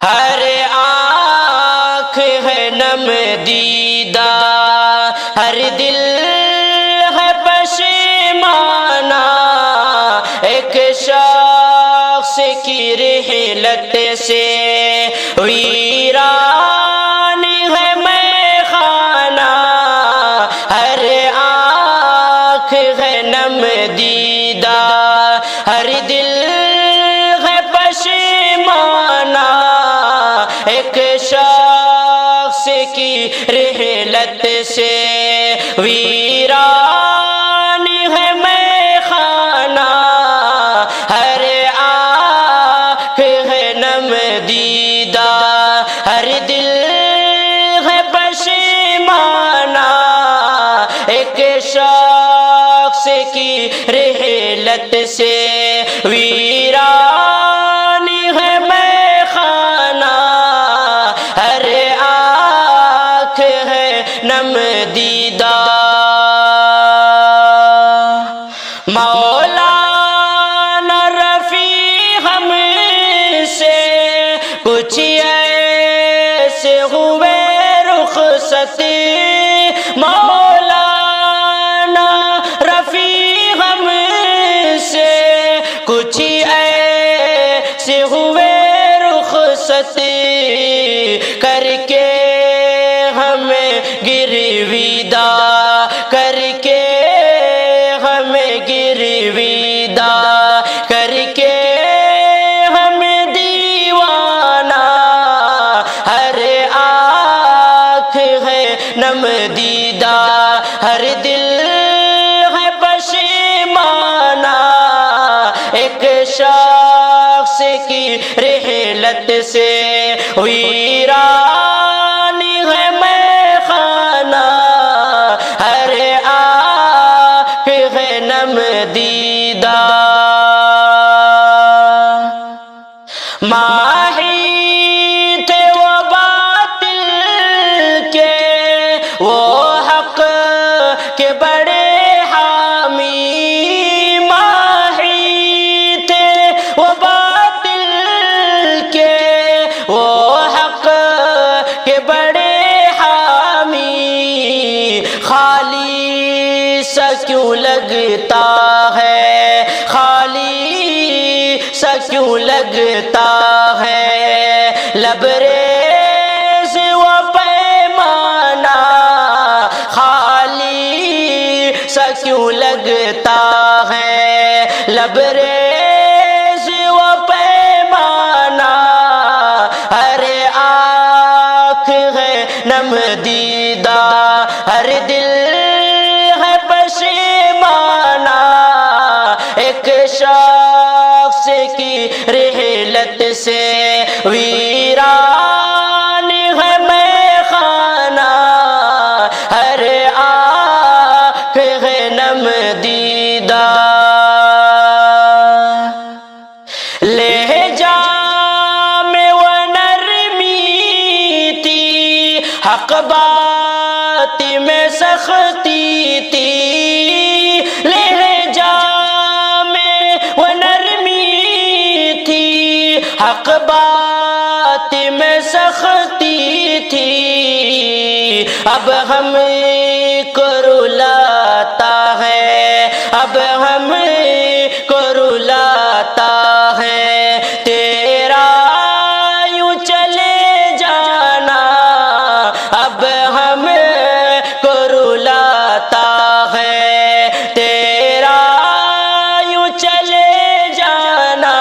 ہر آنکھ ہے نم دیدہ، ہر دل ہے پشیمانہ، ایک شخص کی رحلت سے ویران ہے میخانہ، ہر آنکھ ہے نم دیدہ، ہر دل ہے پشیمانہ، ایک شخص کی رحلت سے ویران ہے میخانہ، ہر آنکھ ہے نم دیدہ، ہر دل ہے پشیمانہ، ایک شخص کی رحلت سے ویران ہے میخانہ، ہر آنکھ ہے نم دیدہ۔ مولانا رفیع ہم سے کچھ ایسے ہوئے رخصت، مولانا رفیع ہم سے کچھ ایسے ہوئے رخصت، کر کے ہمیں گرویدہ، کر کے ہمیں گرویدہ، کر کے ہمیں دیوانہ، ہر آنکھ ہے نم دیدہ، ہر دل ہے پشیمانہ، ایک شخص کی رحلت سے ویران ہے میخانہ، ہر آنکھ ہے نم دیدہ۔ ماہی تھے وہ باطل کے، وہ حق کے بڑے حامی، ماہی تھے وہ باطل کے، وہ حق کے بڑے حامی، خالی سا کیوں لگتا ہے، خالی سا کیوں لگتا ہے، لبریز و پیمانہ، خالی سا کیوں لگتا ہے، لبریز و پیمانہ، ہر آنکھ ہے نم دیدہ، ہر دل ہے پشیمانہ، ایک شخص کی رحلت سے ویران ہے میخانہ، ہر آنکھ ہے نم دیدہ۔ لہجہ میں وہ نرمی تھی، حق بات میں سختی تھی، لہجہ میں وہ نرمی تھی، حق بات میں سختی تھی، اب ہم کو رلاتا ہے، اب ہم کو رلاتا ہے، تیرا یوں چلے جانا، اب ہم کو رلاتا ہے، تیرا یوں چلے جانا،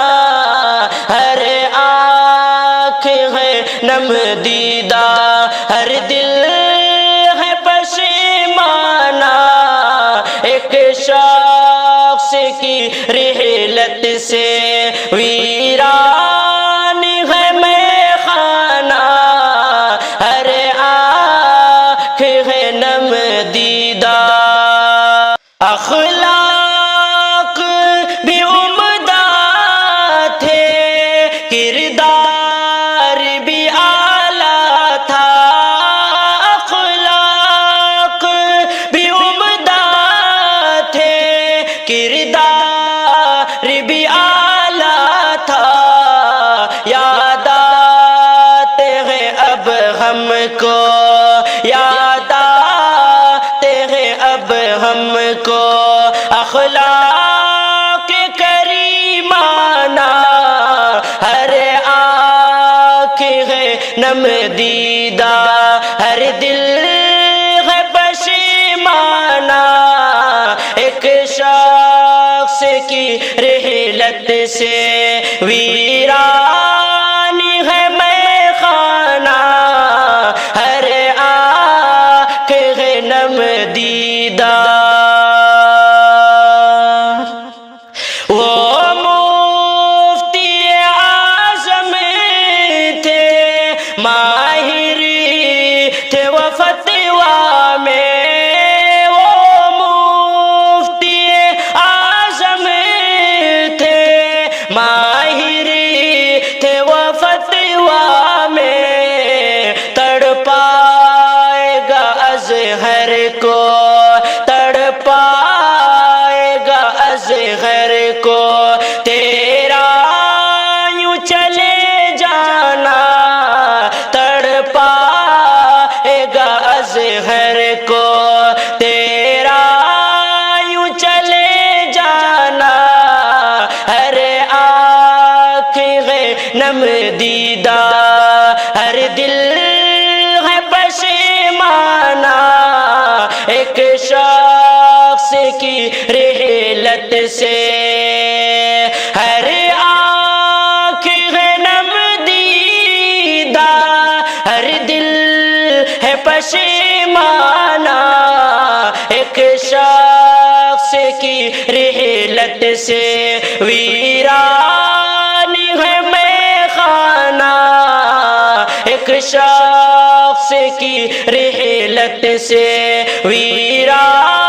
ہر آنکھ ہے نم دیدہ، ہر دل ہے پشیمانہ، ایک شخص کی رحلت سے ویران ہے میخانہ، ہر آنکھ ہے نم دیدہ۔ اخلاق بھی عمدہ تھے، کردار بھی اعلیٰ تھا، ہم کو یاد آتے ہیں اب ہم کو اخلاق کریمانہ ہر آنکھ ہے نم دیدہ ہر دل ہے پشیمانہ ایک شخص کی رحلت سے ویران ہے میں خانہ ہر آنکھ ہے نم دیدہ وہ مفتی اعظم تھے ماہر تھے وہ فتویٰ میں وہ مفتی اعظم تھے ماہر تھے وہ فتویٰ میں تڑپائے گا ازہر کو تڑپائے گا ازہر کو تیرا یوں چلے جانا تڑپائے گا ازہر کو تیرا یوں چلے جانا ہر آنکھ ہے نم دیدہ ہر دل ہے پشیمانہ ایک شخص کی رحلت سے ہر آنکھ ہے نم دیدہ ہر دل ہے پشیمانہ ایک شخص کی رحلت سے ویران ہے میں خانہ ایک شخص کی رحلت سے ویران